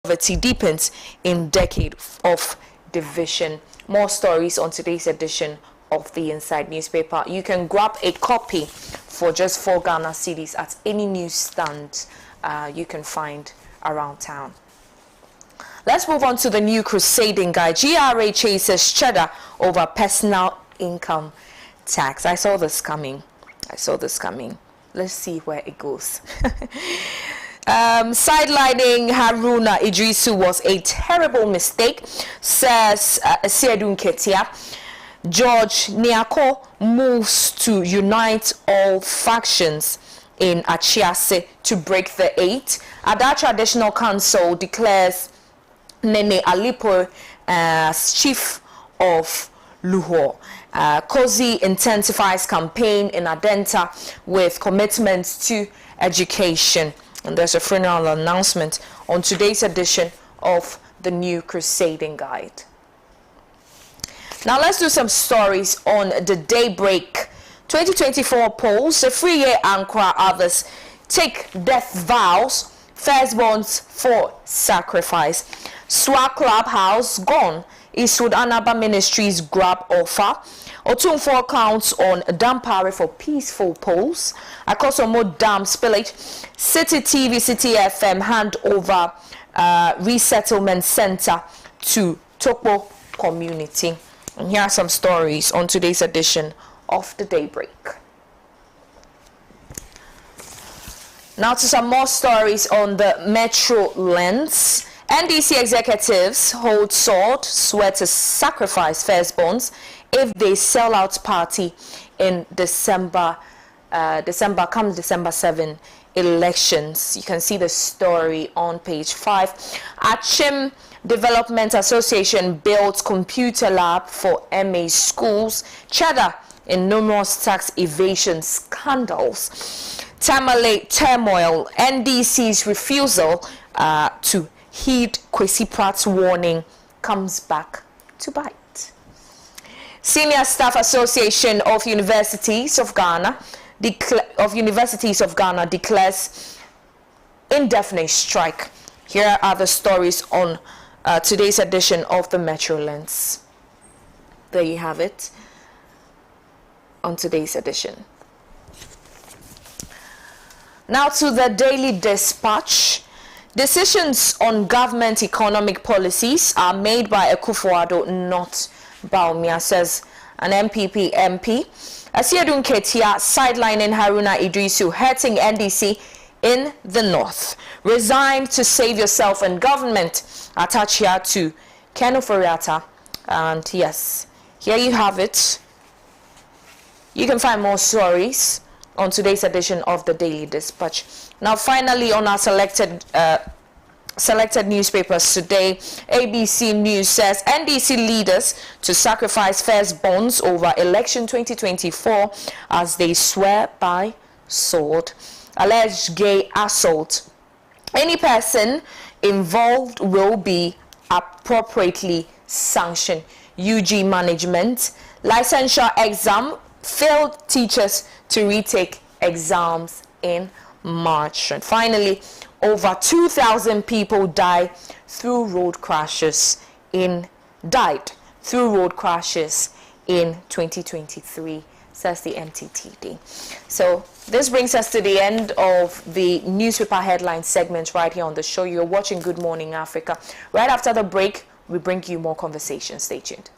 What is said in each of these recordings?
poverty deepens in decade of division. More stories on today's edition of the Inside newspaper. You can grab a copy for just 4 Ghana cedis at any newsstand you can find around town. Let's move on to the new crusading guide. GRA chases cheddar over personal income tax. I saw this coming. Let's see where it goes. Sidelining Haruna Idrisu was a terrible mistake, says Asiedun Ketia. George Nyako moves to unite all factions in Achiase to break the 8. Ada Traditional Council declares Nene Alipo as chief of Luho. Kozi intensifies campaign in Adenta with commitments to education. And there's a funeral announcement on today's edition of the new Crusading Guide. Now let's do some stories on the Daybreak 2024 polls. The Free Year Ankara others take death vows. Firstborns for sacrifice. Swag Clubhouse gone. Eastwood Anaba Ministries grab offer. Otunfor counts on Dampare for peaceful polls. Akosomo Dam spillage. City TV, City FM hand over resettlement center to Tokpo community. And here are some stories on today's edition of the Daybreak. Now to some more stories on the Metro Lens. NDC executives hold sword, swear to sacrifice firstborns if they sell out party in December 7 elections. You can see the story on page 5. Achim Development Association builds computer lab for MA schools. Cheddar in numerous tax evasion scandals. Tamale turmoil. NDC's refusal to heed Kwesi Pratt's warning comes back to bite. Senior Staff Association of Universities of Ghana declares indefinite strike. Here are the stories on today's edition of the Metro Lens. There you have it on today's edition. Now to the Daily Dispatch. Decisions on government economic policies are made by Akufo-Addo, not Bawumia, says an MPP MP. Asiedun Ketia sidelining Haruna Idrisu, hurting NDC in the north. Resign to save yourself and government. Attach here to Kenu Foriata. And yes, here you have it. You can find more stories on today's edition of the Daily Dispatch. Now finally on our selected newspapers today, ABC News says NDC leaders to sacrifice firstborns over election 2024 as they swear by sword. Alleged gay assault. Any person involved will be appropriately sanctioned. UG management. Licensure exam. Failed teachers to retake exams in March. And finally, over 2,000 people died through road crashes in 2023, says the MTTD. So this brings us to the end of the newspaper headline segment right here on the show. You're watching Good Morning Africa. Right after the break, we bring you more conversation. Stay tuned.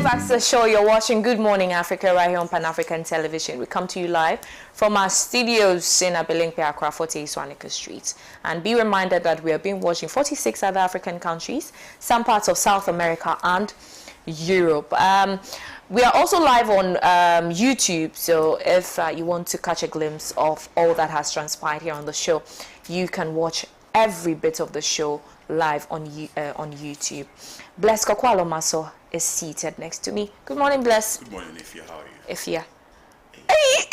Back to the show. You're watching Good Morning Africa right here on Pan-African Television. We come to you live from our studios in Abilinkpe, Accra, 48 Swanika Street. And be reminded that we are being watched in 46 other African countries, some parts of South America and Europe. We are also live on YouTube, so if you want to catch a glimpse of all that has transpired here on the show, you can watch every bit of the show live on YouTube. Bless Kokwalo Maso is seated next to me. Good morning, Bless. Good morning, Ifya. How are you? Ifya. Hey.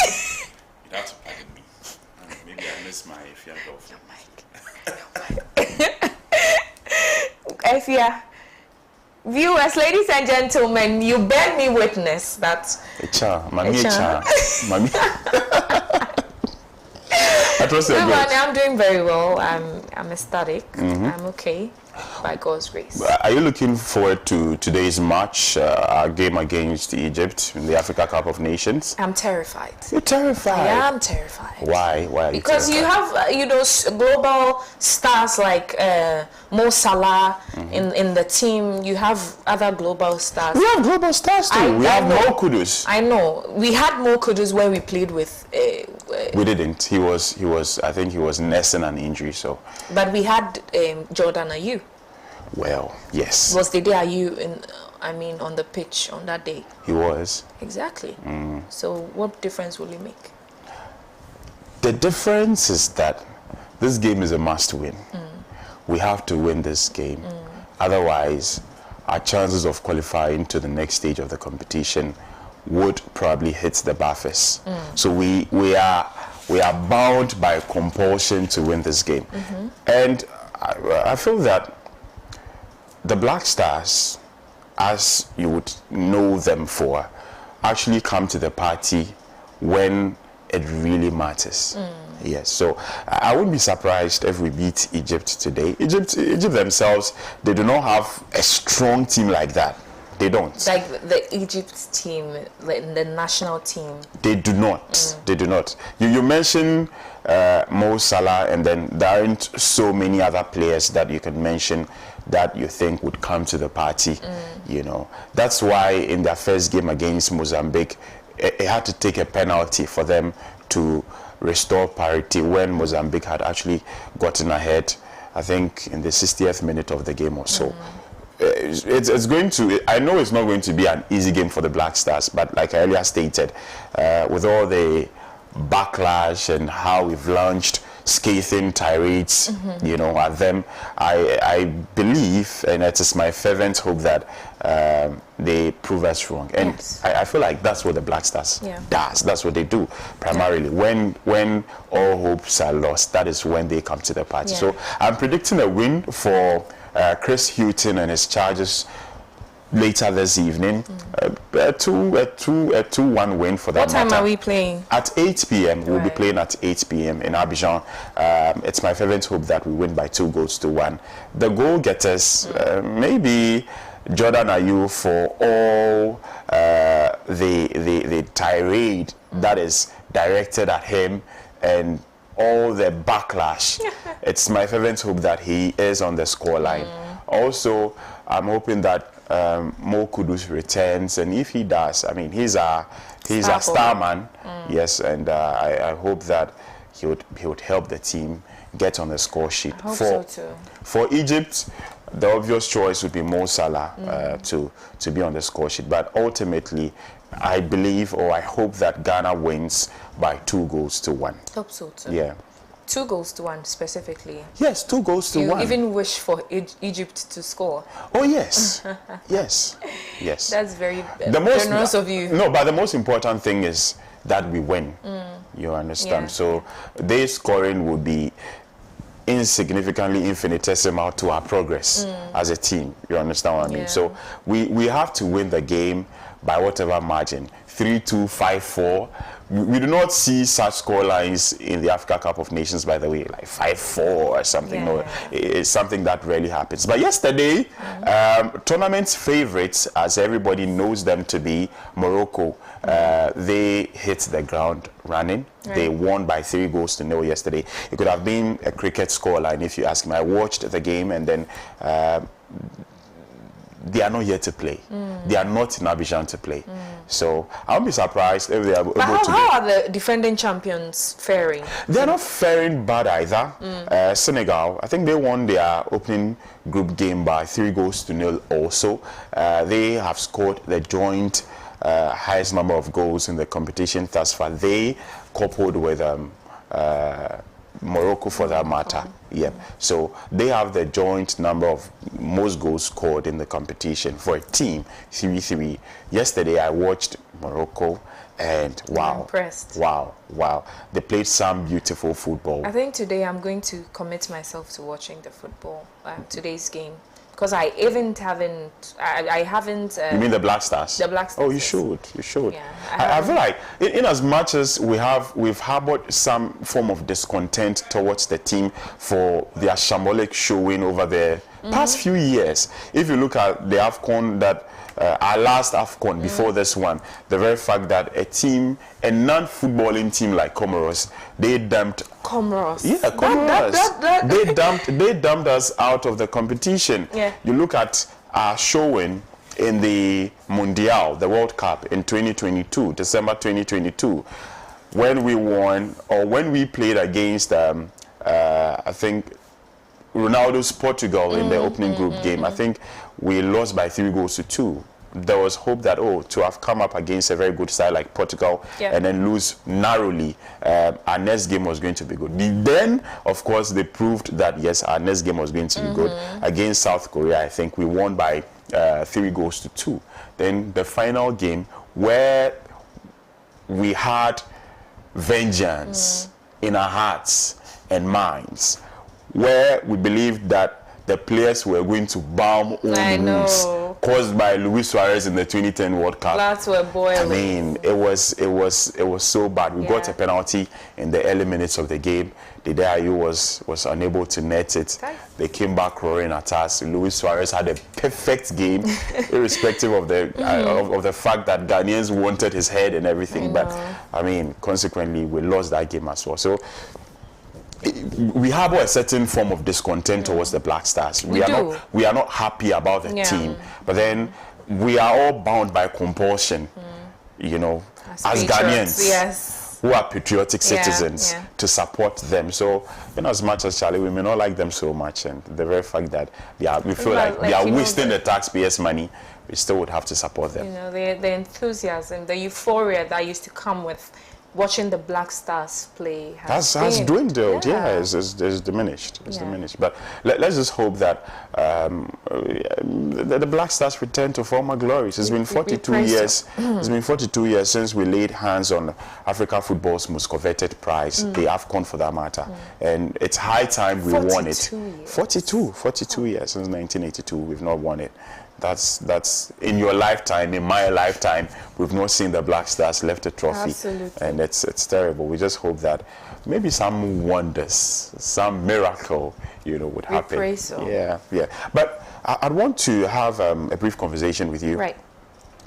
You'd have to pardon me. Maybe I miss my Ifya girlfriend. Ifya. Viewers, ladies and gentlemen, you bear me witness that. Good morning. I'm doing very well. I'm ecstatic. I'm okay, by God's grace. Are you looking forward to today's match, our game against Egypt in the Africa Cup of Nations? I'm terrified. You're terrified? I am terrified. Why? Why are you Because terrified? you have, global stars like Mo Salah in the team. You have other global stars. We have global stars too. We have Mo Kudus. I know. We had Mo Kudus when we played with. We didn't. He was. I think he was nursing an injury. So. But we had Jordan Ayew. Well, yes. Was the day Ayew on the pitch on that day? He was. Exactly. So what difference will it make? The difference is that this game is a must-win. We have to win this game. Otherwise, our chances of qualifying to the next stage of the competition would probably hit the buffers. So we are bound by compulsion to win this game. And I feel that the Black Stars, as you would know them for, actually come to the party when it really matters. Yes, so I wouldn't be surprised if we beat Egypt today. Egypt themselves, they do not have a strong team like that. They don't. Like the Egypt team, the national team. They do not. They do not. You mentioned Mo Salah, and then there aren't so many other players that you can mention that you think would come to the party. You know, that's why in their first game against Mozambique, it had to take a penalty for them to restore parity when Mozambique had actually gotten ahead, I think in the 60th minute of the game or so. It's going to, I know it's not going to be an easy game for the Black Stars, but like I earlier stated, with all the backlash and how we've launched scathing tirades, you know, at them, I believe, and it is my fervent hope that they prove us wrong. And yes. I feel like that's what the Black Stars does. That's what they do primarily. When all hopes are lost, that is when they come to the party. So I'm predicting a win for Chris Hughton and his Chargers later this evening. A 2-1 win for that. What time are we playing? At 8 p.m. We'll be playing at 8 p.m. in Abidjan. It's my fervent hope that we win by 2-1. The goal getters, maybe Jordan Ayew, for all the tirade that is directed at him and all the backlash. It's my fervent hope that he is on the scoreline. Also, I'm hoping that Mo Kudus returns, and if he does, I mean, he's a star man. Yes, and I hope that he would help the team get on the score sheet. I hope so too. For Egypt, the obvious choice would be Mo Salah to be on the score sheet, but ultimately, I believe, or I hope that Ghana wins by 2-1. Hope so too. Yeah. 2-1 specifically. Yes, 2-1. You even wish for Egypt to score. Oh yes, yes. That's very generous of you. No, but the most important thing is that we win. You understand? Yeah. So their scoring would be insignificantly infinitesimal to our progress as a team. You understand what I mean? So we have to win the game by whatever margin, 3-2, 5-4. We do not see such score lines in the Africa Cup of Nations, by the way, like 5-4 or something. No, it's something that rarely happens. But yesterday, tournament favorites, as everybody knows them to be, Morocco, they hit the ground running. They won by 3-0 yesterday. It could have been a cricket scoreline if you ask me. I watched the game, and then they are not yet to play. They are not in Abidjan to play. So I won't be surprised if they are able to. How are the defending champions faring? They are not faring bad either. Senegal, I think they won their opening group game by 3-0 also. They have scored the joint highest number of goals in the competition thus far. They coupled with Morocco for that matter. Yeah. So they have the joint number of most goals scored in the competition for a team, 3-3. Yesterday I watched Morocco and wow. I'm impressed. Wow. They played some beautiful football. I think today I'm going to commit myself to watching the football, today's game. Because I haven't. You mean the Black Stars? The Black Stars. Oh, you should. You should. Yeah, I feel like, in as much as we've harbored some form of discontent towards the team for their shambolic showing over the past few years. If you look at the AFCON that our last AFCON before this one, the very fact that a non-footballing team like Comoros, they dumped. Comoros. Yeah, Comoros. They dumped us out of the competition. Yeah. You look at our showing in the Mundial, the World Cup in 2022, December 2022, when we won, or when we played against, I think, Ronaldo's Portugal in the opening group game. I think we lost by 3-2. There was hope that, to have come up against a very good side like Portugal and then lose narrowly, our next game was going to be good. Then, of course, they proved that, yes, our next game was going to be good. Against South Korea, I think we won by 3-2. Then the final game where we had vengeance in our hearts and minds, where we believed that the players were going to balm old wounds caused by Luis Suarez in the 2010 World Cup. Bloods were boiling. I mean, it was so bad. We got a penalty in the early minutes of the game. Dede Ayew was unable to net it. They came back roaring at us. Luis Suarez had a perfect game, irrespective of the fact that Ghanaians wanted his head and everything. But I mean, consequently, we lost that game as well. So we have a certain form of discontent towards the Black Stars. We are not happy about the team, but then we are all bound by compulsion, you know, as Ghanaians who are patriotic citizens to support them. So, as much as Charlie, we may not like them so much, and the very fact that we feel like they are wasting the taxpayers' money, we still would have to support them. You know, the enthusiasm, the euphoria that used to come with watching the Black Stars play has dwindled. It's diminished. It's diminished. But let's just hope that the Black Stars return to former glories. It's been 42 years. It's been 42 years since we laid hands on Africa football's most coveted prize, the AFCON for that matter. And it's high time we won it. 42 years since 1982. We've not won it. That's in your lifetime, in my lifetime, we've not seen the Black Stars lift a trophy. Absolutely. And it's terrible. We just hope that maybe some wonders, some miracle, would happen. We pray so. Yeah. But I'd want to have a brief conversation with you. Right.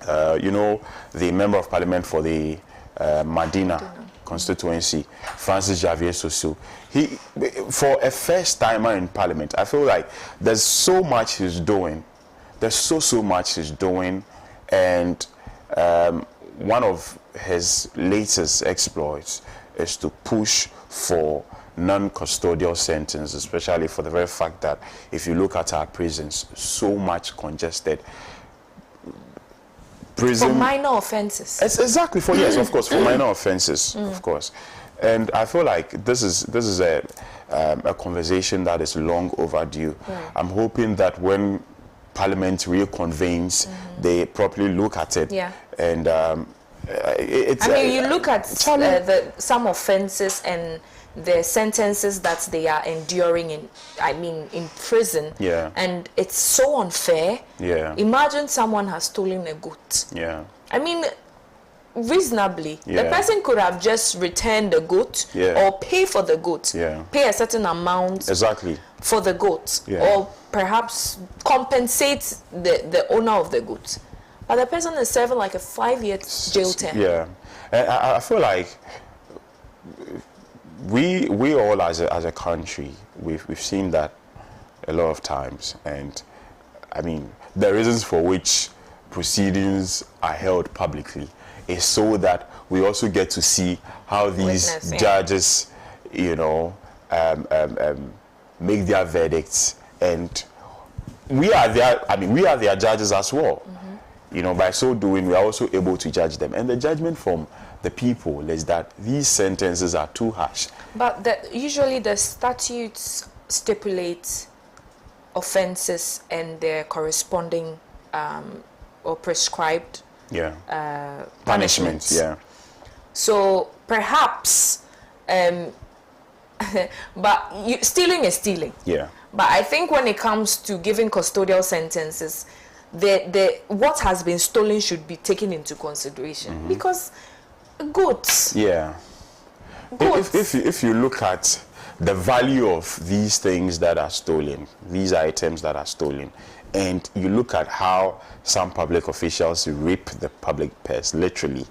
The Member of Parliament for the Madina constituency, Francis Xavier Soso. He, for a first timer in Parliament, I feel like there's so much he's doing. There's so much he's doing, and one of his latest exploits is to push for non-custodial sentence, especially for the very fact that if you look at our prisons, so much congested. Prison, for minor offenses. Exactly, of course, for minor offenses, of course. And I feel like this is a conversation that is long overdue. Right. I'm hoping that when Parliament reconvenes, they properly look at it. Yeah. And you look at some offenses and the sentences that they are enduring in prison. Yeah. And it's so unfair. Yeah. Imagine someone has stolen a goat. Yeah. Reasonably, the person could have just returned the goat or pay for the goat. Yeah. Pay a certain amount. Exactly. For the goat, or perhaps compensate the owner of the goat. But the person is serving like a 5-year jail term. Yeah, and I feel like we all as a country, we've seen that a lot of times, and the reasons for which proceedings are held publicly is so that we also get to see how these Witness, yeah. judges, you know, make their verdicts, and we are their judges as well. You know, by so doing, we are also able to judge them. And the judgment from the people is that these sentences are too harsh. But usually the statutes stipulate offences and their corresponding or prescribed Punishments. Yeah. So perhaps, but stealing is stealing. Yeah. But I think when it comes to giving custodial sentences, what has been stolen should be taken into consideration, because goods. Yeah. If you look at the value of these things that are stolen, these items that are stolen, and you look at how some public officials reap the public purse, literally,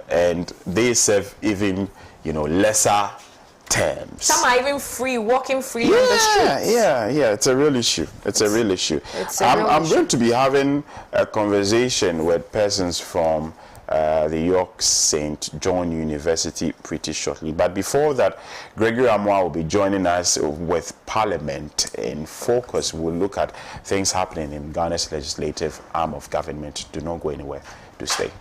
and they serve even, you know, lesser terms. Some are even free, walking free on the streets. Yeah. It's a real issue. I'm going to be having a conversation with persons from the York St. John University pretty shortly. But before that, Gregory Amoah will be joining us with Parliament in Focus. We'll look at things happening in Ghana's legislative arm of government. Do not go anywhere. Do stay.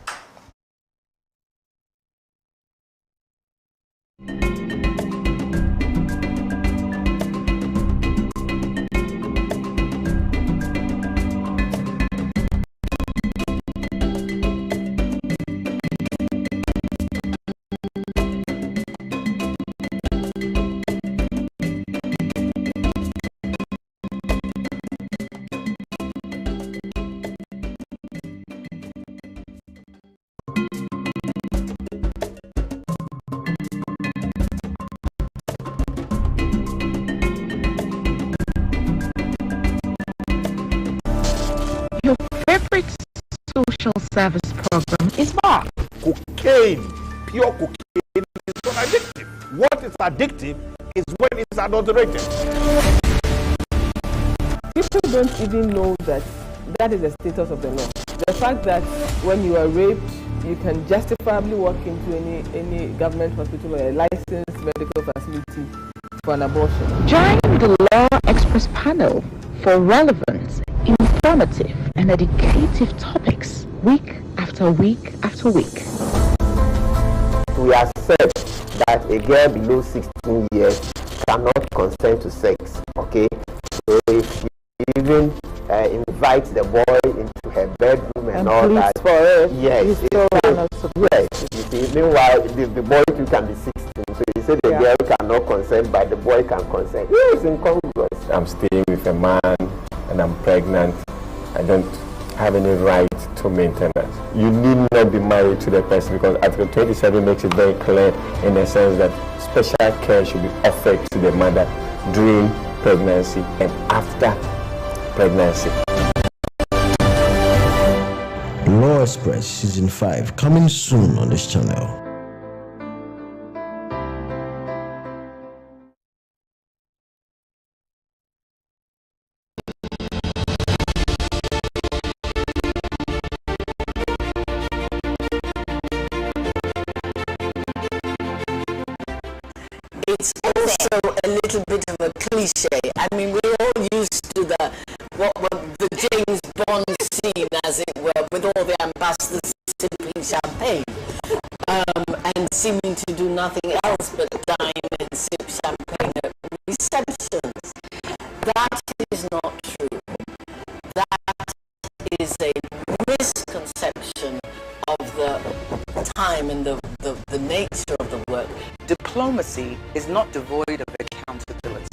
Your favorite social service program is back. Cocaine, pure cocaine, is not addictive. What is addictive is when it's adulterated. People don't even know that that is the status of the law. The fact that when you are raped, you can justifiably walk into any government hospital or a licensed medical facility for an abortion. Join the Law Express panel for relevant, informative, and educative topics week after week after week. We accept that a girl below 16 years cannot consent to sex, okay? So if she even invites the boy into her bedroom and all that, for it, yes, you still are not supposed yes. You see, meanwhile, the boy too can be 16, so you say the girl cannot consent, but the boy can consent. It's incongruous. I'm staying with a man and I'm pregnant. I don't have any right to maintenance. You need not be married to the person, because Article 27 makes it very clear in the sense that special care should be offered to the mother during pregnancy and after pregnancy. Law Express Season 5 coming soon on this channel. It's also a little bit of a cliche. I mean, we're all used to the James Bond scene, as it were, with all the ambassadors sipping champagne and seeming to do nothing else but dine and sip champagne at receptions. That is not true. That is a misconception of the time and the nature of the work. Diplomacy is not devoid of accountability.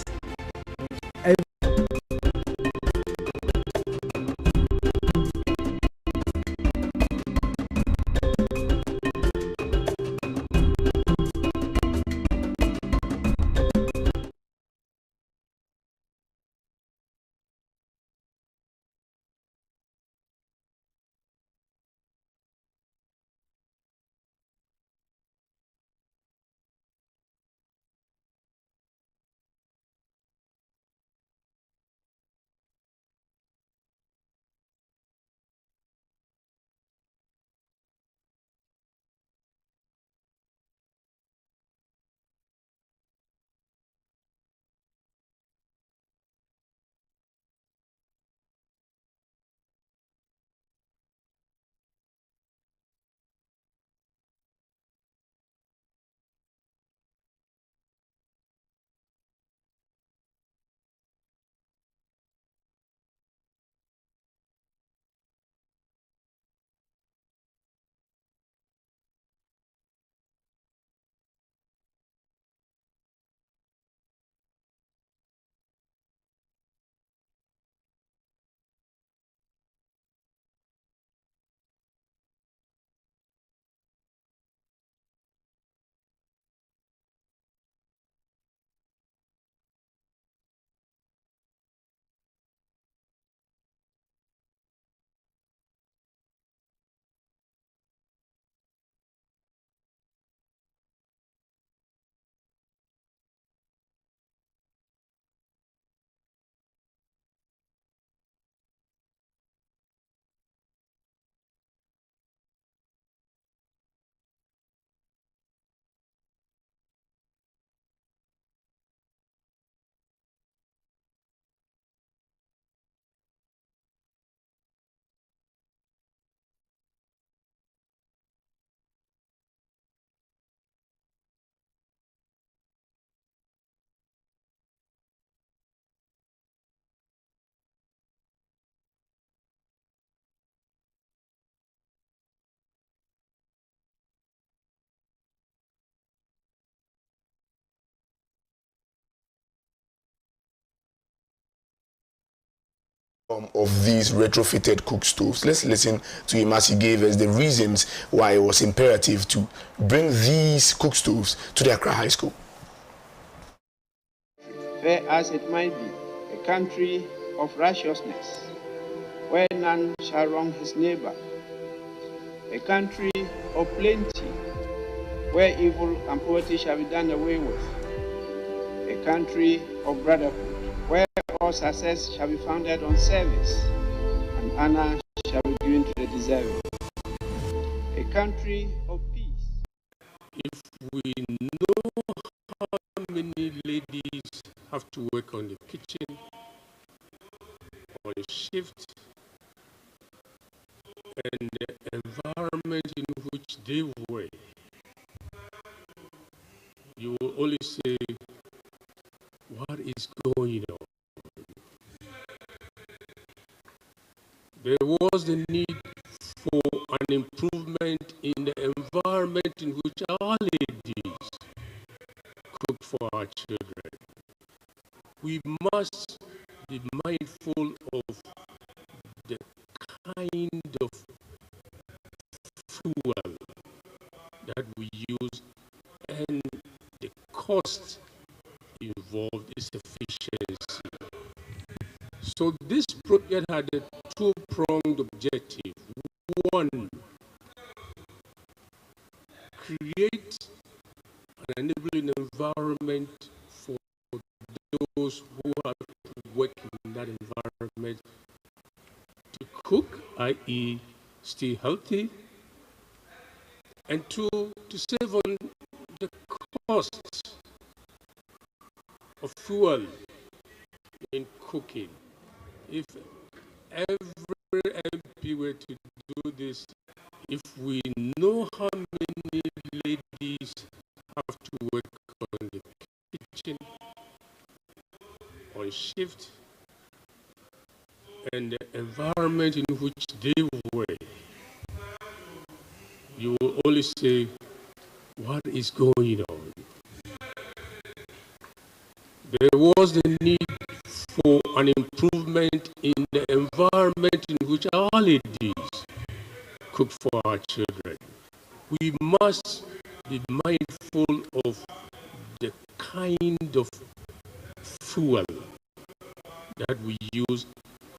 of these retrofitted cook stoves. Let's listen to him as he gave us the reasons why it was imperative to bring these cook stoves to the Accra High School. Fair as it might be, a country of righteousness, where none shall wrong his neighbor, a country of plenty, where evil and poverty shall be done away with, a country of brotherhood, where all success shall be founded on service, and honor shall be given to the deserving, a country of peace. If we know how many ladies have to work on the kitchen, on shift, and the environment in which they work, you will only say, what is going on? There was the need for an improvement in the environment in which our ladies cook for our children. We must be mindful of the kind of fuel that we use and the cost involved is efficiency. So this project had a two-pronged objective. One, create an enabling environment for those who have to work in that environment to cook, i.e. stay healthy, and two, to save on the costs of fuel in cooking. If every MP were to do this, if we know how many ladies have to work on the kitchen, on shift, and the environment in which they work, you will only say, what is going on? There was the need for an improvement in the environment in which our ladies cook for our children. We must be mindful of the kind of fuel that we use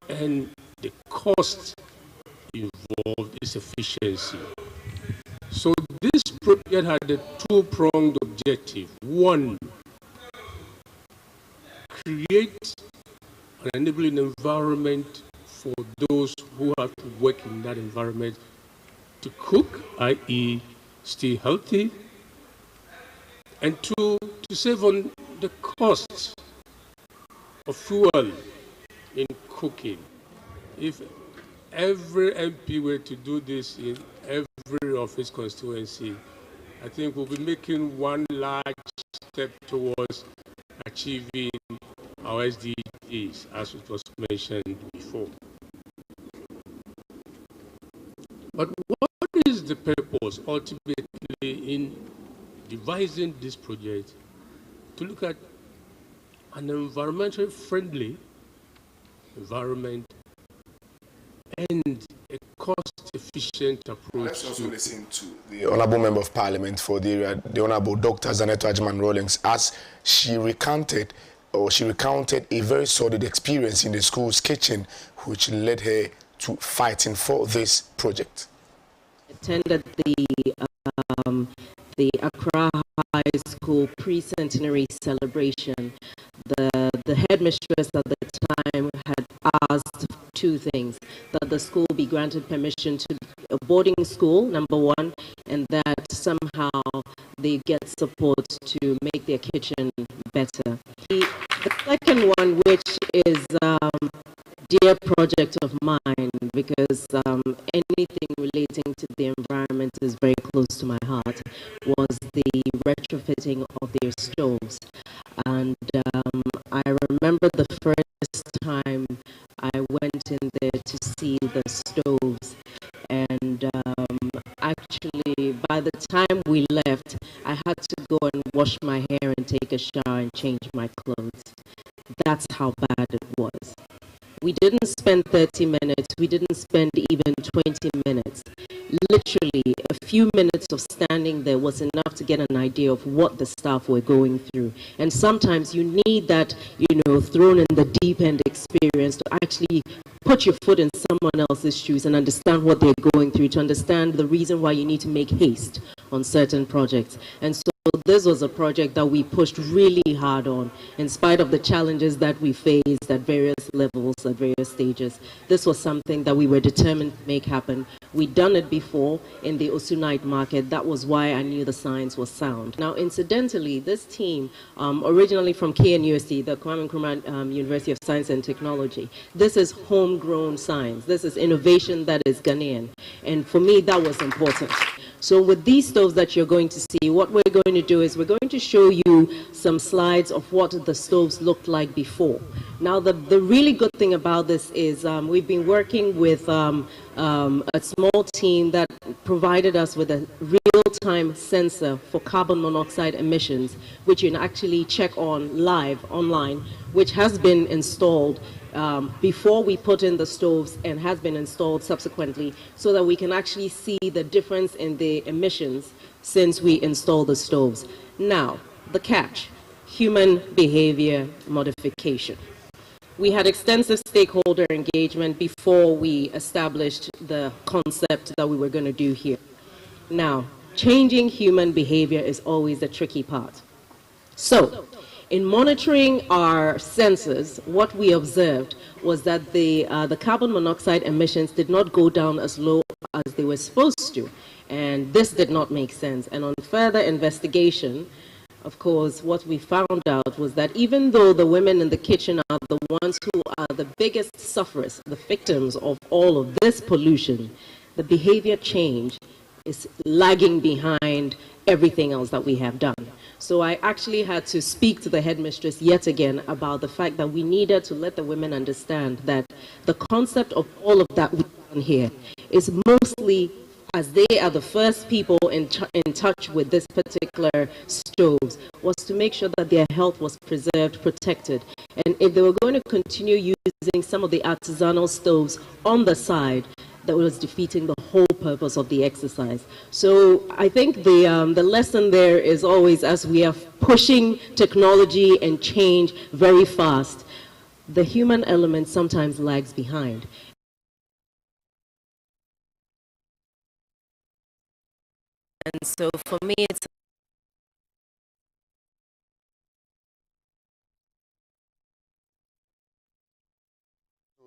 and the cost involved is efficiency. So this project had a two-pronged objective. One, create an enabling environment for those who have to work in that environment to cook, i.e. stay healthy, and two, to save on the costs of fuel in cooking. If every MP were to do this in every of his constituency, I think we'll be making one large step towards achieving our SDGs, as it was mentioned before. But what is the purpose ultimately in devising this project? To look at an environmentally friendly environment and a cost-efficient approach. Let's also listen to the Honourable Member of Parliament for the area, the Honourable Dr. Zaneto Agyemang-Rawlings, as she recounted a very solid experience in the school's kitchen, which led her to fighting for this project. Attended the Accra High School pre-centenary celebration. The headmistress at the time had asked two things: that the school be granted permission to a boarding school, number one, and that somehow they get support to make their kitchen better. The second one, which is dear project of mine, because anything relating to the environment is very close to my heart, was the retrofitting of their stoves. And I remember the first time I went in there to see the stoves, and actually by the time we left, I had to go and wash my hair and take a shower and change my clothes. That's how bad it was. We didn't spend 30 minutes. We didn't spend even 20 minutes. Literally, a few minutes of standing there was enough to get an idea of what the staff were going through. And sometimes you need that, thrown in the deep end experience to actually put your foot in someone else's shoes and understand what they're going through, to understand the reason why you need to make haste on certain projects. And so this was a project that we pushed really hard on, in spite of the challenges that we faced at various levels, at various stages. This was something that we were determined to make happen. We'd done it before in the Osu night market. That was why I knew the science was sound. Now, incidentally, this team, originally from KNUST, the Kwame Nkrumah University of Science and Technology, this is homegrown science. This is innovation that is Ghanaian. And for me, that was important. So with these stoves that you're going to see, what we're going to do is we're going to show you some slides of what the stoves looked like before. Now, the really good thing about this is we've been working with a small team that provided us with a real-time sensor for carbon monoxide emissions, which you can actually check on live online, which has been installed before we put in the stoves and has been installed subsequently, so that we can actually see the difference in the emissions since we installed the stoves. Now, the catch, human behavior modification. We had extensive stakeholder engagement before we established the concept that we were going to do here. Now, changing human behavior is always the tricky part. So, in monitoring our sensors, what we observed was that the carbon monoxide emissions did not go down as low as they were supposed to. And this did not make sense. And on further investigation, of course, what we found out was that even though the women in the kitchen are the ones who are the biggest sufferers, the victims of all of this pollution, the behavior change is lagging behind everything else that we have done. So I actually had to speak to the headmistress yet again about the fact that we needed to let the women understand that the concept of all of that we've done here is mostly, as they are the first people in touch with this particular stoves, was to make sure that their health was preserved, protected. And if they were going to continue using some of the artisanal stoves on the side, that was defeating the whole purpose of the exercise. So I think the lesson there is always, as we are pushing technology and change very fast, the human element sometimes lags behind. And so for me, it's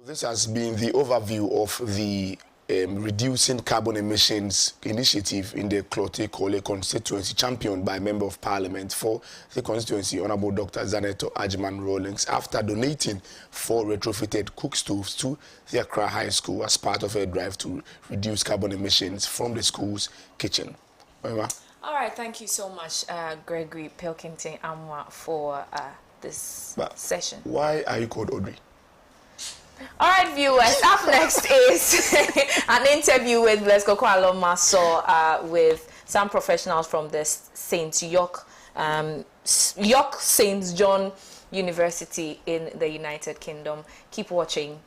This has been the overview of the reducing carbon emissions initiative in the Klote Kole constituency, championed by Member of Parliament for the constituency, Honorable Dr. Zaneto Agyemang Rawlings, after donating 4 retrofitted cook stoves to the Accra High School as part of a drive to reduce carbon emissions from the school's kitchen. All right, thank you so much, Gregory Pilkington Amwa, for this session. Why are you called Audrey? All right, viewers, up next is an interview with Glasgow Kuala Lumpur with some professionals from the York St. John University in the United Kingdom. Keep watching.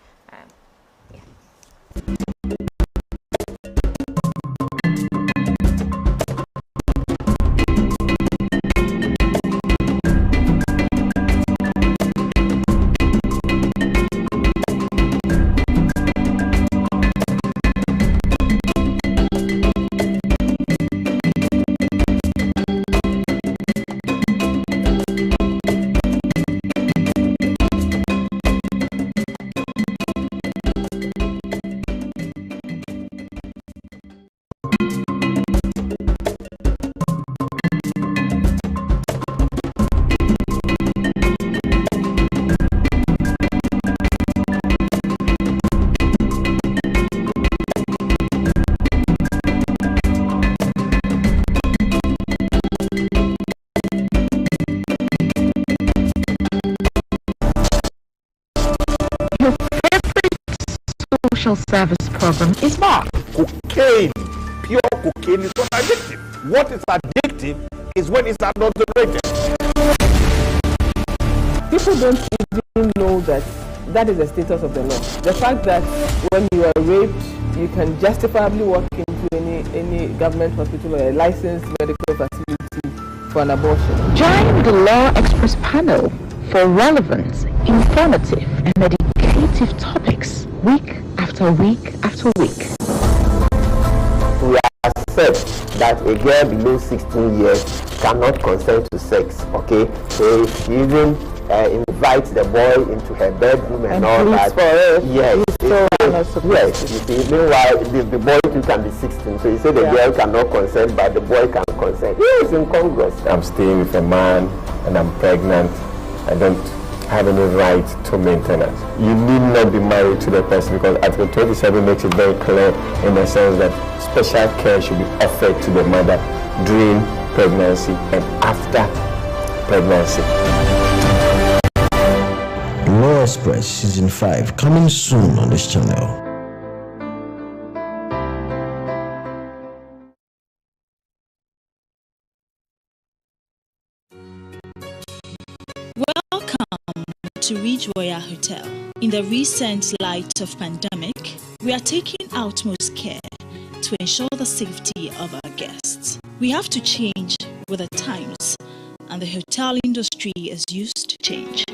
Service program is what? Cocaine. Pure cocaine is not addictive. What is addictive is when it's adulterated. People don't even know that that is the status of the law. The fact that when you are raped, you can justifiably walk into any government hospital or a licensed medical facility for an abortion. Join the Law Express panel for relevant, informative, and educative topics week after week after week. We accept that a girl below 16 years cannot consent to sex, okay? So if she even invites the boy into her bedroom and all that, yes, yes, you see, meanwhile the boy too can be 16, so you say the girl cannot consent but the boy can consent. It's incongruous. I'm staying with a man and I'm pregnant. I don't have any right to maintenance. You need not be married to the person because Article 27 makes it very clear in the sense that special care should be offered to the mother during pregnancy and after pregnancy. Law Express Season 5 coming soon on this channel. Welcome to Ridge Royal Hotel. In the recent light of pandemic, we are taking utmost care to ensure the safety of our guests. We have to change with the times, and the hotel industry is used to change.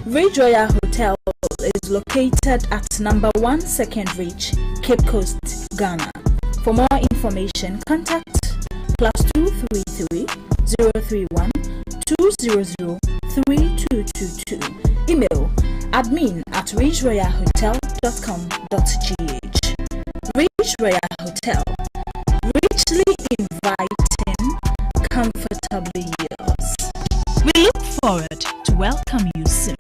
Ridge Royal Hotel is located at number 1 Second Ridge, Cape Coast, Ghana. For more information, contact +233 031 200 3222. Email admin@ridgeroyalhotel.com.gh. Ridge Royal Hotel, richly inviting, comfortably yours. We look forward to welcome you soon.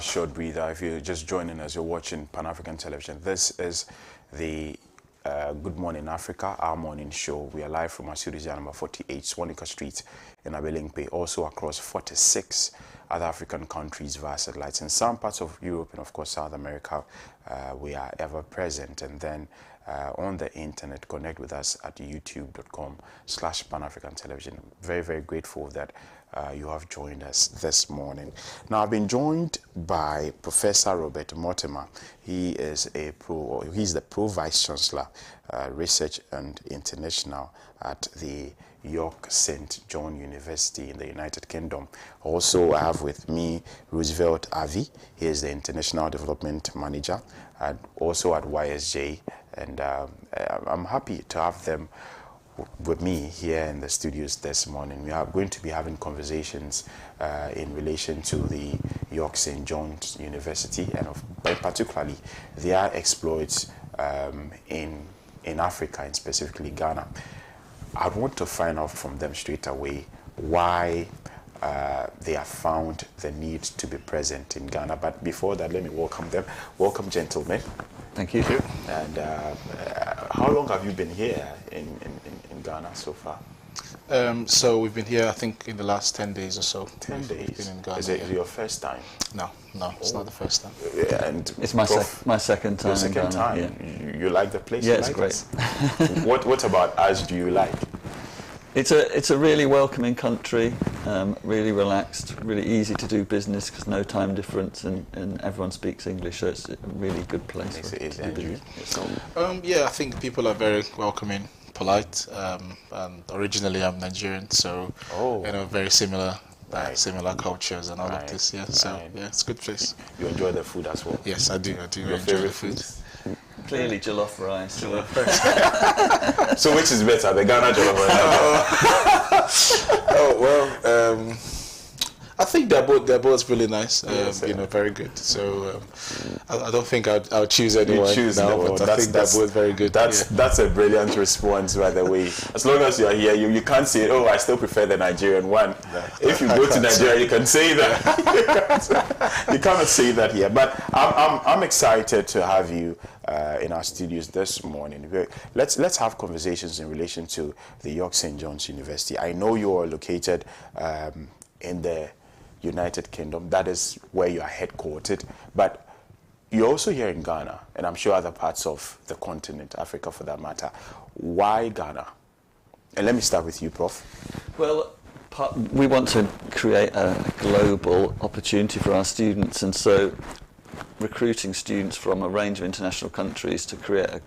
Short breather. If you're just joining us, you're watching Pan-African Television. This is the Good Morning Africa, our morning show. We are live from our studios at number 48 Swanika Street in Abelingpe, also across 46 other African countries via satellites. In some parts of Europe and of course South America, we are ever present. And then on the internet. Connect with us at youtube.com/Pan-African Television. Very, very grateful that you have joined us this morning. Now, I've been joined by Professor Robert Mortimer. He is he's the Pro Vice Chancellor, Research and International at the York St. John University in the United Kingdom. Also, I have with me Roosevelt Avi. He is the International Development Manager, also at YSJ, and I'm happy to have them with me here in the studios this morning. We are going to be having conversations in relation to the York St. John's University, and particularly their exploits in Africa, and specifically Ghana. I want to find out from them straight away why they have found the need to be present in Ghana. But before that, let me welcome them. Welcome, gentlemen. Thank you. And how long have you been here in Ghana so far? So we've been here, I think, in the last 10 days or so. 10 days? Been in Ghana, Is it your first time? No, it's not the first time. And it's my second time. Your second in Ghana, time? Yeah. You like the place? Yeah, you it's like great. What about us do you like? It's a really welcoming country, really relaxed, really easy to do business because no time difference, and everyone speaks English, so it's a really good place to do business. Yeah, I think people are very welcoming, polite, and originally I'm Nigerian, so very similar. Similar cultures and all of this, yeah. So yeah, it's a good place. You enjoy the food as well? Yes, I do. Your enjoy the food. Clearly, jollof rice. So which is better, the Ghana jollof rice? I think they're both really nice. Very good. So I don't think I'll choose anyone but I think they're both very good. That's a brilliant response, by the way. As long as you are here, you can't say, I still prefer the Nigerian one. If you go to Nigeria, you can say that. You cannot say that here. But I'm excited to have you in our studios this morning. Let's have conversations in relation to the York St. John's University. I know you are located in the United Kingdom. That is where you are headquartered, but you're also here in Ghana, and I'm sure other parts of the continent, Africa for that matter. Why Ghana? And let me start with you, Prof. Well, we want to create a global opportunity for our students, and so recruiting students from a range of international countries to create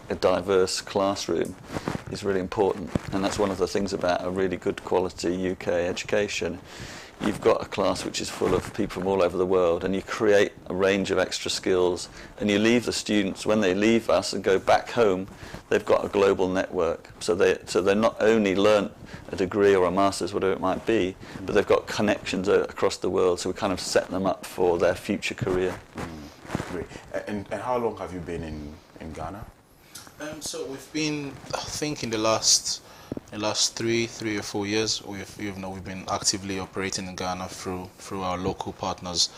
a diverse classroom is really important, and that's one of the things about a really good quality UK education. You've got a class which is full of people from all over the world, and you create a range of extra skills, and you leave the students, when they leave us and go back home, they've got a global network. So they not only learn a degree or a master's, whatever it might be, but they've got connections across the world, so we kind of set them up for their future career. Great. And how long have you been in Ghana? So we've been, I think, in the last 3 or 4 years, we've been actively operating in Ghana through our local partners,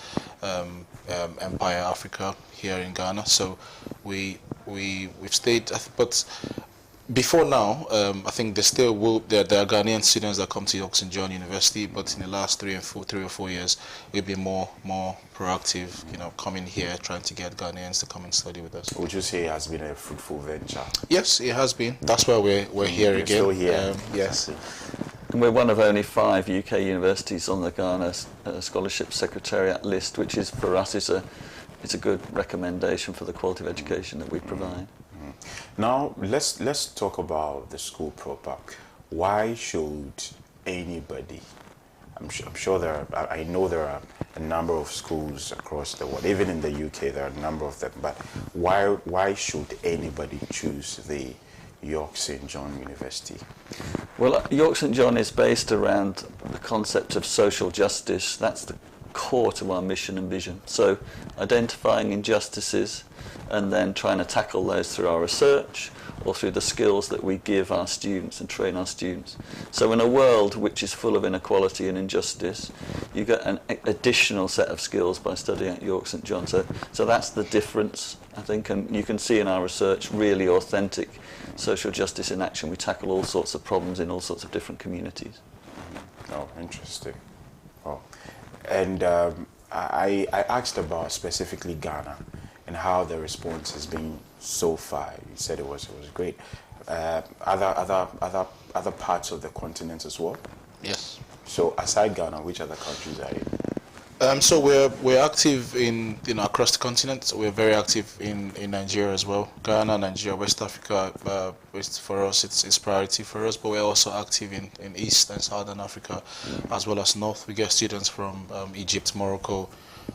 Empire Africa here in Ghana. So we've stayed, but before now, I think there are Ghanaian students that come to York St. John University, but in the last 3 or 4 years, we've been more proactive, coming here, trying to get Ghanaians to come and study with us. Would you say it has been a fruitful venture? Yes, it has been. That's why we're here again. Still here. Yes. And we're one of only 5 UK universities on the Ghana Scholarship Secretariat list, which is, for us, it's a good recommendation for the quality of education that we provide. Now, let's talk about the school proper. Why should anybody? I'm sure I know there are a number of schools across the world. Even in the UK, there are a number of them. But why should anybody choose the York St. John University? Well, York St. John is based around the concept of social justice. That's the core to our mission and vision. So identifying injustices and then trying to tackle those through our research or through the skills that we give our students and train our students. So in a world which is full of inequality and injustice, you get an additional set of skills by studying at York St. John. So that's the difference, I think, and you can see in our research really authentic social justice in action. We tackle all sorts of problems in all sorts of different communities. Oh, interesting. Oh. And I asked about specifically Ghana, and how the response has been so far. You said it was great. Other parts of the continent as well? Yes. So aside Ghana, which other countries are you? So we're active in across the continent. We're very active in Nigeria as well. Ghana, Nigeria, West Africa. For us, it's priority for us. But we're also active in East and Southern Africa, as well as North. We get students from Egypt, Morocco,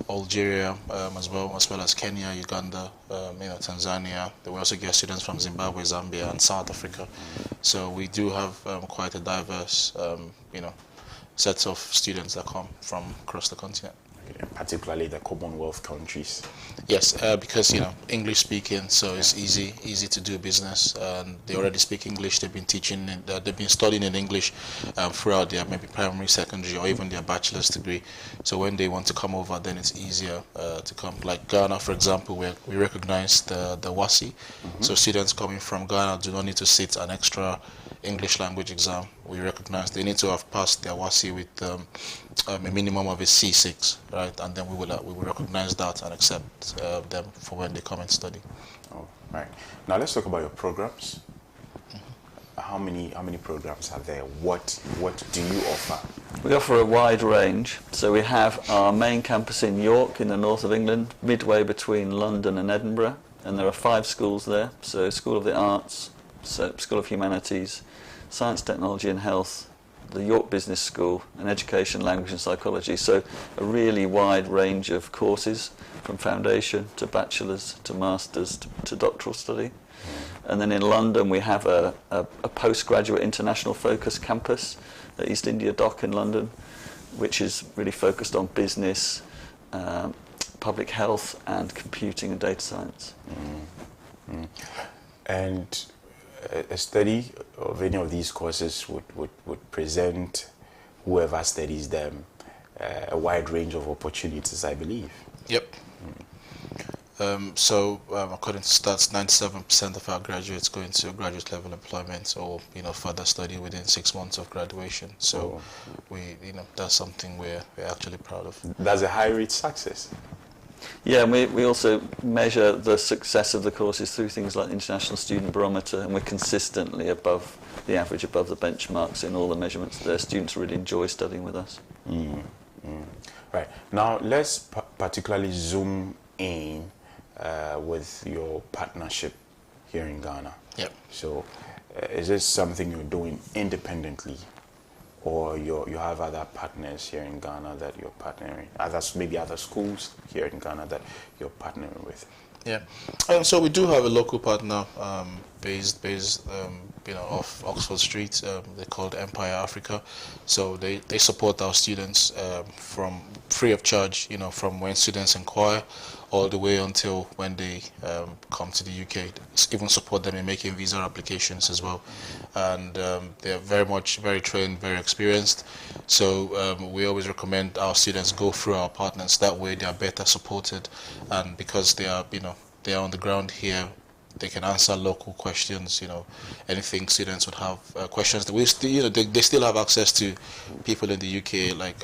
Algeria, as well as Kenya, Uganda, Tanzania. We also get students from Zimbabwe, Zambia, and South Africa. So we do have quite a diverse, sets of students that come from across the continent. Particularly the Commonwealth countries. Yes, because English speaking, so it's easy to do business. And they already speak English. They've been teaching, they've been studying in English throughout their maybe primary, secondary, or even their bachelor's degree. So when they want to come over, then it's easier to come. Like Ghana, for example, where we recognize the WASI. So students coming from Ghana do not need to sit an extra English language exam. We recognize they need to have passed their WASI with a minimum of a C6, right? And then we will recognize that and accept them for when they come and study. Oh, right. Now let's talk about your programs. How many programs are there? What do you offer? We offer a wide range. So we have our main campus in York in the north of England, midway between London and Edinburgh, and there are 5 schools there. So School of the Arts, so School of Humanities, Science, Technology and Health, the York Business School, and Education, Language and Psychology. So a really wide range of courses, from foundation to bachelor's to master's to doctoral study. And then in London we have a postgraduate international focus campus at East India Dock in London, which is really focused on business, public health and computing and data science. And a study of any of these courses would present whoever studies them a wide range of opportunities, I believe. Yep. According to stats, 97% of our graduates go into graduate level employment or further study within 6 months of graduation. So that's something we're actually proud of. That's a high rate success. Yeah, and we also measure the success of the courses through things like the International Student Barometer, and we're consistently above the average, above the benchmarks in all the measurements there. Students really enjoy studying with us. Right. Now, let's particularly zoom in with your partnership here in Ghana. Yep. So, is this something you're doing independently, or you have other partners here in Ghana that you're partnering, maybe other schools here in Ghana that you're partnering with? Yeah, so we do have a local partner based off Oxford Street. They're called Empire Africa. So they support our students from free of charge, from when students inquire all the way until when they come to the UK. Even support them in making visa applications as well. And they're very trained, very experienced. So we always recommend our students go through our partners. That way they are better supported, and because they are on the ground here, they can answer local questions. Anything students would have questions. They still have access to people in the UK. Like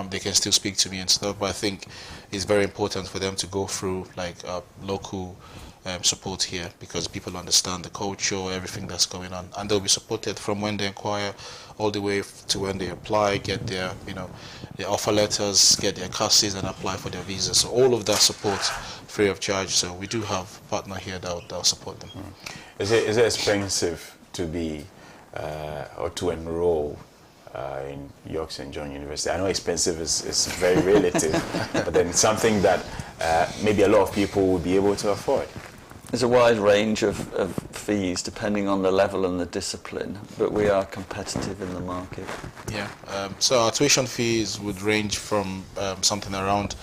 they can still speak to me and stuff. But I think it's very important for them to go through local support here, because people understand the culture, everything that's going on, and they'll be supported from when they inquire all the way to when they apply, get their their offer letters, get their classes, and apply for their visas. So all of that support free of charge. So we do have a partner here that'll support them. Is it expensive to be or to enroll in York St. John University? I know expensive is very relative, but then it's something that maybe a lot of people would be able to afford. There's a wide range of fees depending on the level and the discipline, but we are competitive in the market. Yeah, so our tuition fees would range from something around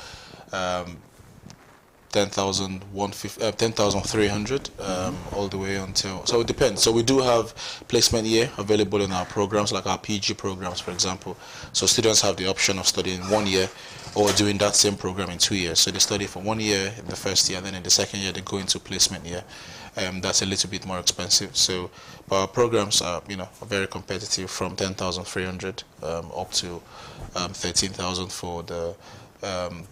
10,300 all the way until, so it depends. So we do have placement year available in our programs, like our PG programs, for example. So students have the option of studying 1 year or doing that same program in 2 years. So they study for 1 year in the first year, then in the second year they go into placement year. That's a little bit more expensive. So but our programs are very competitive, from 10,300 up to 13,000 for the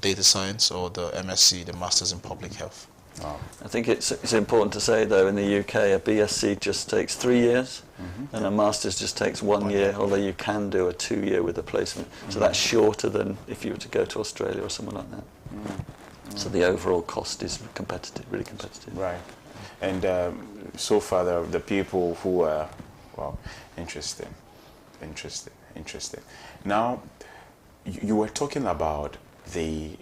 data science or the MSc, the Masters in Public Health. Wow. I think it's important to say, though, in the UK, a BSc just takes 3 years, and a master's just takes 1 year, although you can do a 2-year with a placement. So that's shorter than if you were to go to Australia or somewhere like that. So the overall cost is competitive, really competitive. Right. And so far, the people who are, well, interesting. Now, you were talking about the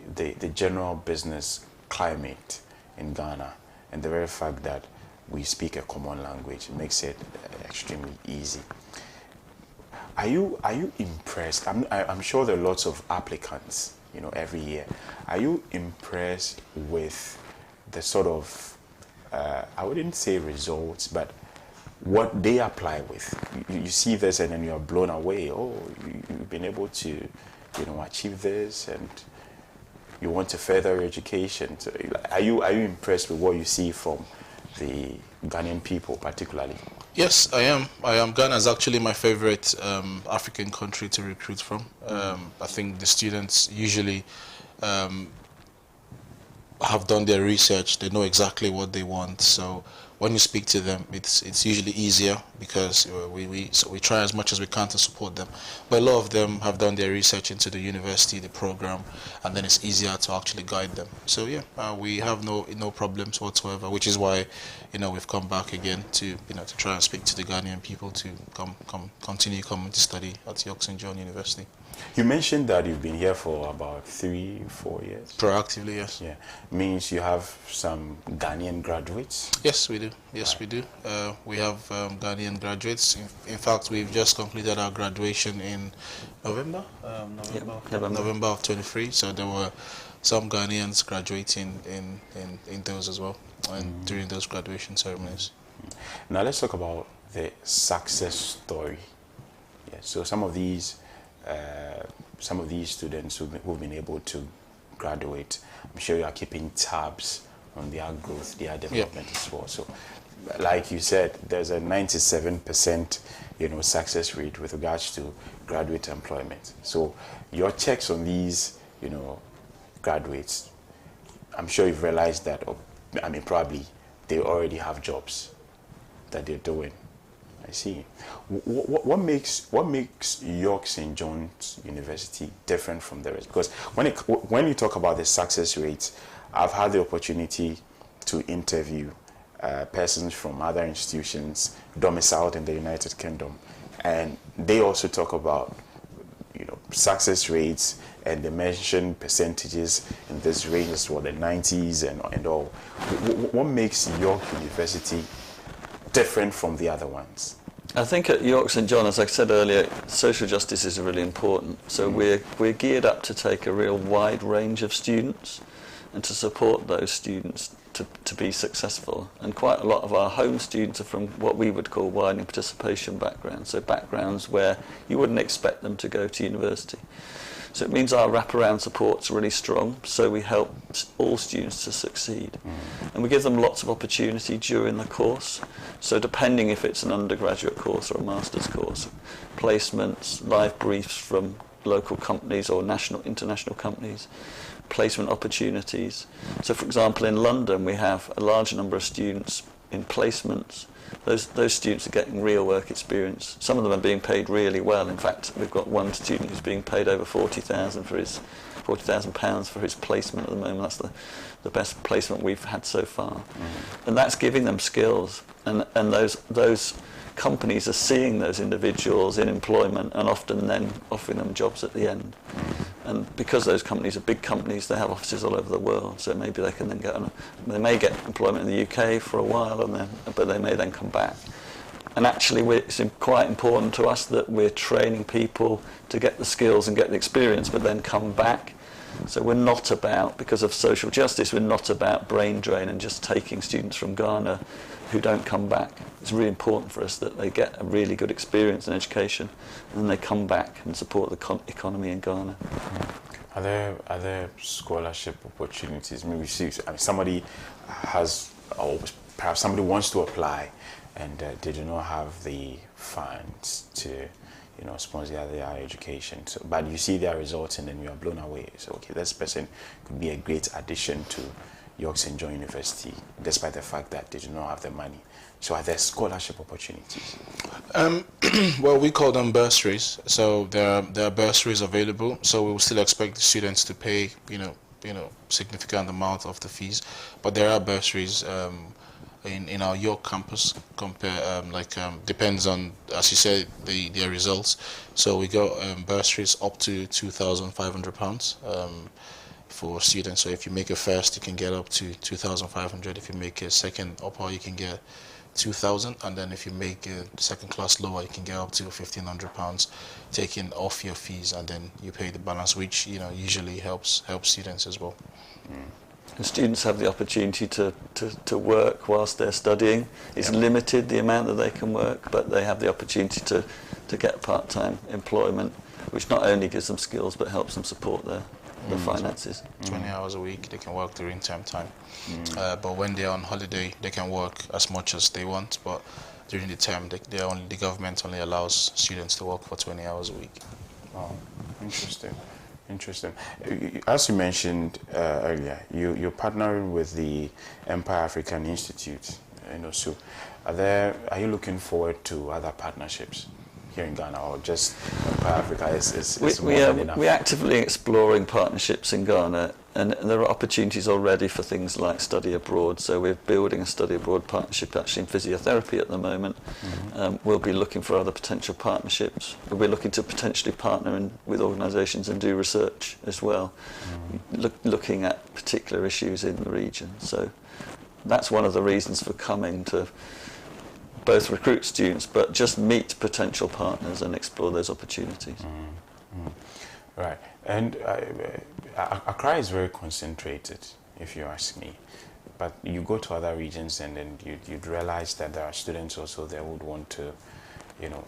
general business climate in Ghana, and the very fact that we speak a common language makes it extremely easy. Are you impressed? I'm sure there are lots of applicants, you know, every year. Are you impressed with the sort of I wouldn't say results, but what they apply with? You see this and then you are blown away. Oh, you've been able to, you know, achieve this, and you want to further your education. So are you impressed with what you see from the Ghanaian people particularly? Yes, I am. Ghana is actually my favorite African country to recruit from. I think the students usually have done their research. They know exactly what they want. So when you speak to them, it's usually easier because we try as much as we can to support them. But a lot of them have done their research into the university, the program, and then it's easier to actually guide them. So yeah, we have no problems whatsoever, which is why, you know, we've come back again to, you know, to try and speak to the Ghanaian people to continue coming to study at York St. John University. You mentioned that you've been here for about 3-4 years. Proactively, yes. Yeah, means you have some Ghanaian graduates. Yes, we do. Yes, we do. We have Ghanaian graduates. In fact, we've just completed our graduation in November. November of 23. So there were some Ghanaians graduating in those as well, and during those graduation ceremonies. Now let's talk about the success story. Yeah. So some of these students who've been able to graduate, I'm sure you are keeping tabs on their growth, their development as well. So, like you said, there's a 97%, you know, success rate with regards to graduate employment. So, your checks on these, you know, graduates, I'm sure you've realized that, I mean, probably they already have jobs that they're doing. I see. What makes York St. John's University different from the rest? Because when you talk about the success rates, I've had the opportunity to interview persons from other institutions domiciled in the United Kingdom, and they also talk about, you know, success rates, and they mention percentages in this range as well, the 90s and all. What makes York University different from the other ones? I think at York St. John, as I said earlier, social justice is really important. So we're geared up to take a real wide range of students and to support those students to be successful. And quite a lot of our home students are from what we would call widening participation backgrounds, so backgrounds where you wouldn't expect them to go to university. So it means our wraparound support's really strong, so we help all students to succeed. And we give them lots of opportunity during the course. So depending if it's an undergraduate course or a master's course, placements, live briefs from local companies or international companies, placement opportunities. So for example, in London, we have a large number of students in placements. Those students are getting real work experience. Some of them are being paid really well. In fact, we've got one student who's being paid over £40,000 for his placement at the moment. That's the best placement we've had so far. And that's giving them skills. And those companies are seeing those individuals in employment and often then offering them jobs at the end. And because those companies are big companies, they have offices all over the world, so maybe they can then they may get employment in the UK for a while, but they may then come back. And actually, it's quite important to us that we're training people to get the skills and get the experience, but then come back. So we're not about, because of social justice, we're not about brain drain and just taking students from Ghana who don't come back. It's really important for us that they get a really good experience and education, and then they come back and support the economy in Ghana. Are there scholarship opportunities? Maybe somebody has, or perhaps somebody wants to apply, and they do not have the funds to, you know, sponsor their education. So, but you see their results, and then you are blown away. So, okay, this person could be a great addition to, York St. John University, despite the fact that they do not have the money? So are there scholarship opportunities? Well, we call them bursaries. So there are bursaries available. So we will still expect the students to pay, significant amount of the fees, but there are bursaries in our York campus. Depends on, as you said, their results. So we got bursaries up to £2,500 for students. So if you make a first, you can get up to 2,500. If you make a second upper, you can get 2,000, and then if you make a second class lower, you can get up to £1,500 taken off your fees, and then you pay the balance, which usually helps students as well. And students have the opportunity to work whilst they're studying. It's limited the amount that they can work, but they have the opportunity to get part-time employment, which not only gives them skills but helps them support their finances. 20 hours a week, they can work during term time. But when they're on holiday, they can work as much as they want, but during the term, the government only allows students to work for 20 hours a week. Wow, interesting. As you mentioned earlier, you're partnering with the Empire African Institute, so are you looking forward to other partnerships here in Ghana, or just Empire Africa is more than enough? We're actively exploring partnerships in Ghana, and there are opportunities already for things like study abroad. So we're building a study abroad partnership actually in physiotherapy at the moment. We'll be looking for other potential partnerships. We're looking to potentially partner with organisations and do research as well, looking at particular issues in the region. So that's one of the reasons for coming, to both recruit students but just meet potential partners and explore those opportunities. Right, and Accra is very concentrated, if you ask me, but you go to other regions and then you'd realize that there are students also that would want to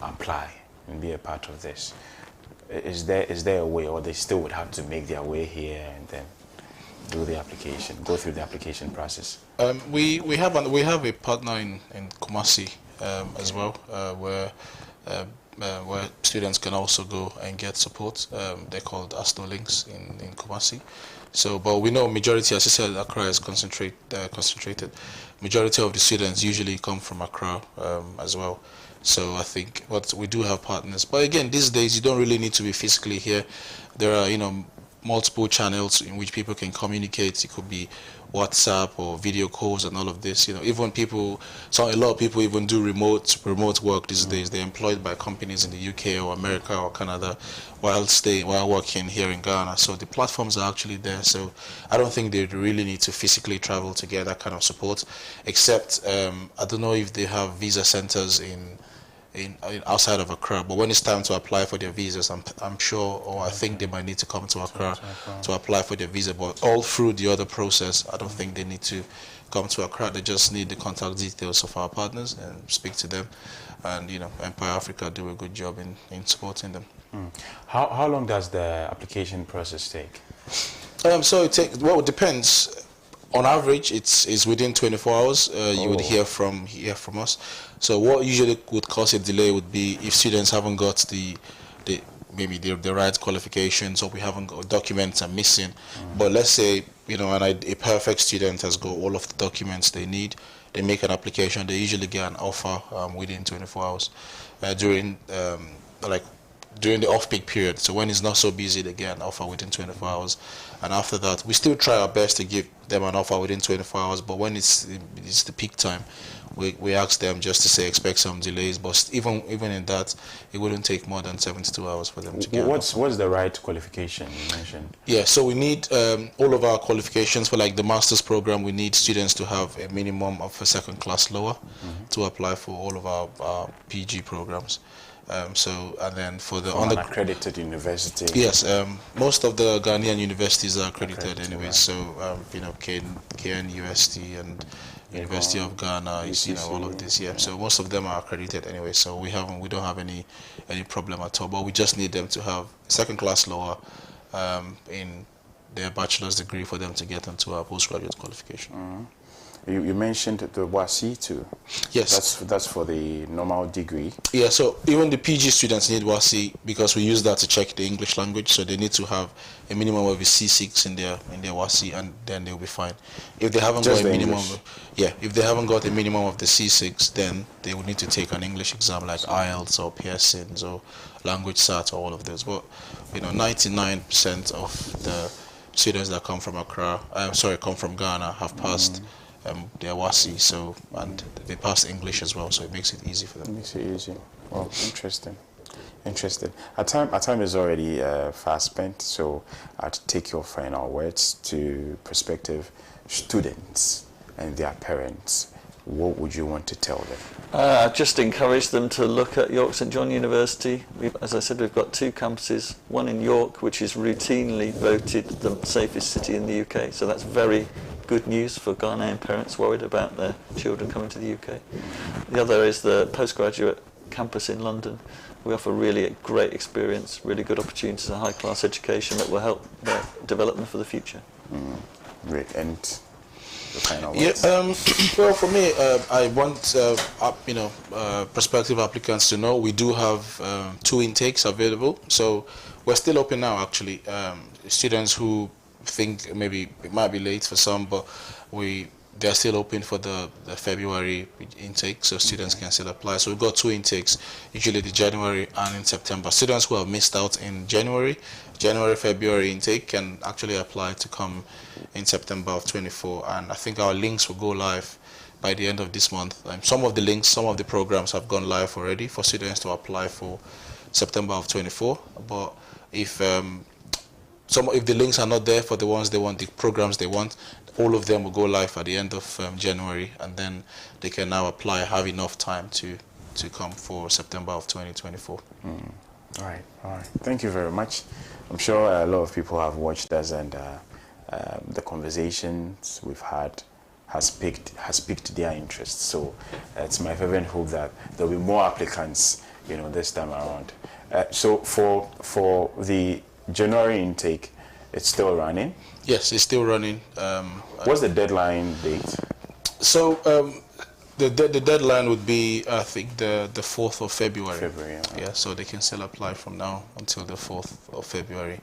apply and be a part of this. Is there a way, or they still would have to make their way here and then do the application, go through the application process? We have a partner in Kumasi as well, where students can also go and get support. They're called ASNO Links in Kumasi. So, but we know majority, as I said, Accra is concentrated. Majority of the students usually come from Accra as well. So I think we do have partners. But again, these days you don't really need to be physically here. There are multiple channels in which people can communicate. It could be WhatsApp or video calls and all of this. Even a lot of people even do remote work these days. They're employed by companies in the UK or America or Canada while working here in Ghana. So the platforms are actually there. So I don't think they really need to physically travel to get that kind of support, except I don't know if they have visa centers in outside of Accra, but when it's time to apply for their visas, I'm sure, or I think they might need to come to Accra to apply for their visa. But all through the other process, I don't think they need to come to Accra. They just need the contact details of our partners and speak to them. And Empire Africa do a good job in supporting them. How long does the application process take? So it depends. On average, it's within 24 hours. You would hear from us. So what usually would cause a delay would be if students haven't got maybe the right qualifications, or we haven't got documents are missing. But let's say a perfect student has got all of the documents they need. They make an application. They usually get an offer within 24 hours. During the off-peak period, so when it's not so busy, they get an offer within 24 hours. And after that, we still try our best to give them an offer within 24 hours, but when it's the peak time, we ask them just to say expect some delays. But even in that, it wouldn't take more than 72 hours for them to get what's the right qualification you mentioned? Yeah, so we need all of our qualifications for the master's program. We need students to have a minimum of a second class lower to apply for all of our PG programs. And then for the accredited university. Yes, most of the Ghanaian universities are accredited anyway. Right. So KNUST and University of Ghana, all of this. Yeah. So most of them are accredited anyway. So we don't have any problem at all. But we just need them to have second class lower in their bachelor's degree for them to get into our postgraduate qualification. You mentioned the WASI too. Yes. That's for the normal degree. Yeah, so even the PG students need WASI because we use that to check the English language, so they need to have a minimum of a C6 in their WASI, and then they'll be fine. If they haven't Just got a the minimum, English. if they haven't got a minimum of the C6, then they will need to take an English exam like IELTS or Pearson's or Language Sat or all of those. But 99% of the students that come from come from Ghana have passed their WASI, so, and they pass English as well, so it makes it easy for them. Makes it easy. Well, interesting. Our time is already fast spent, so I'd take your final words to prospective students and their parents. What would you want to tell them? Just encourage them to look at York St John University. As I said, we've got 2 campuses, one in York, which is routinely voted the safest city in the UK, so that's very good news for Ghanaian parents worried about their children coming to the UK. The other is the postgraduate campus in London. We offer really great experience, really good opportunities and high-class education that will help their development for the future. Great. And the final Yeah, words? well, for me, I want prospective applicants to know we do have 2 intakes available. So we're still open now, actually. Students who think maybe it might be late for some, but they're still open for the February intake, so students can still apply. So we've got 2 intakes, usually the January and in September. Students who have missed out in January, February intake can actually apply to come in September of 24, and I think our links will go live by the end of this month. Some of the programs have gone live already for students to apply for September of 24, but if the links are not there for the ones they want, the programs they want, all of them will go live at the end of January, and then they can now apply, have enough time to come for September of 2024. All right. Thank you very much. I'm sure a lot of people have watched us, and the conversations we've had has piqued their interest. So it's my fervent hope that there'll be more applicants, this time around. So for the January intake, it's still running? Yes, it's still running. What's the deadline date? So the deadline would be, I think, the 4th of February. Yeah, so they can still apply from now until the 4th of February,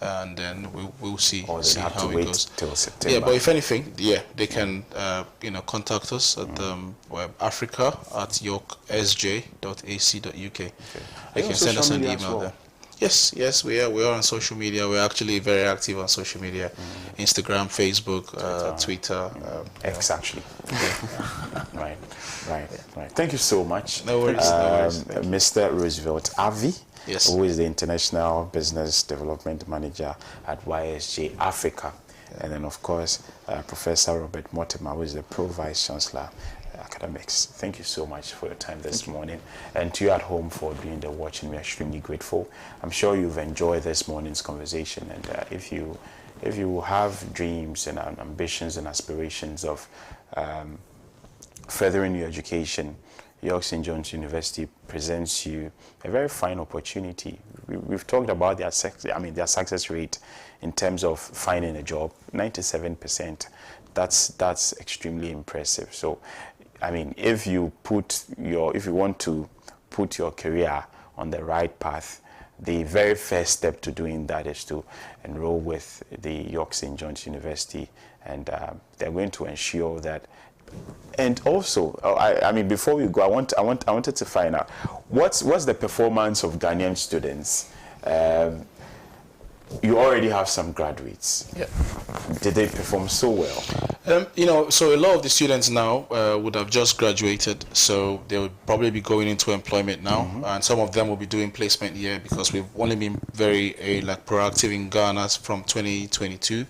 and then we'll see how it goes. Till September. Yeah, but if anything, they can contact us at africa@yorksj.ac.uk. They can send us an email there. Yes, we are on social media. We're actually very active on social media, Instagram, Facebook, Twitter. X, actually. Right. Thank you so much. No worries. Mr. Roosevelt Avi, yes, who is the International Business Development Manager at YSJ Africa. And then, of course, Professor Robert Mortimer, who is the Pro Vice Chancellor Academics. Thank you so much for your time this morning, and to you at home for doing the watching. We're extremely grateful. I'm sure you've enjoyed this morning's conversation, and if you have dreams and ambitions and aspirations of furthering your education, York St. John's University presents you a very fine opportunity. We've talked about their success rate in terms of finding a job, 97%. That's extremely impressive. So, if you want to put your career on the right path, the very first step to doing that is to enroll with the York St. John's University, and they're going to ensure that. And also, before we go, I wanted to find out what's the performance of Ghanaian students. You already have some graduates. Yeah. Did they perform so well? So a lot of the students now would have just graduated, so they would probably be going into employment now, and some of them will be doing placement year, because we've only been very proactive in Ghana from 2022.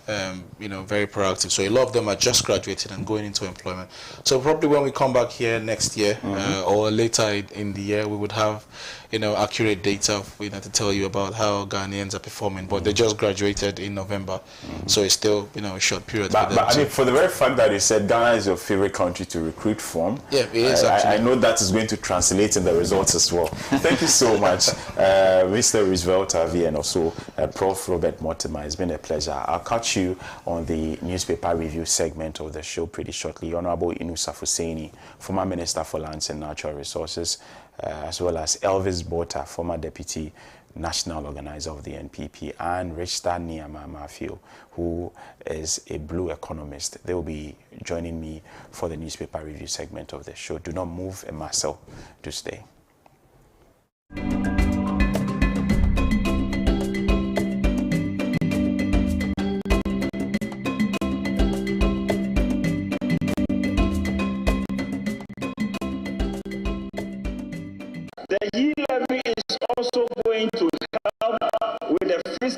Very proactive. So a lot of them are just graduated and going into employment. So probably when we come back here next year or later in the year, we would have accurate data, to tell you about how Ghanaians are performing. But they just graduated in November, so it's still, a short period. But I mean, for the very fact that you said Ghana is your favorite country to recruit from, yeah, it is actually. I know that is going to translate in the results as well. Thank you so much, Mr. Roosevelt Harvey, and also Prof. Robert Mortimer. It's been a pleasure. I'll catch you on the newspaper review segment of the show pretty shortly. Honorable Inusa Fuseni, former Minister for Lands and Natural Resources, as well as Elvis Bota, former Deputy National Organizer of the NPP, and Richard Niyama Mafio, who is a blue economist. They will be joining me for the newspaper review segment of the show. Do not move, and Marcel, to stay. The E-levy is also going to help with the fiscal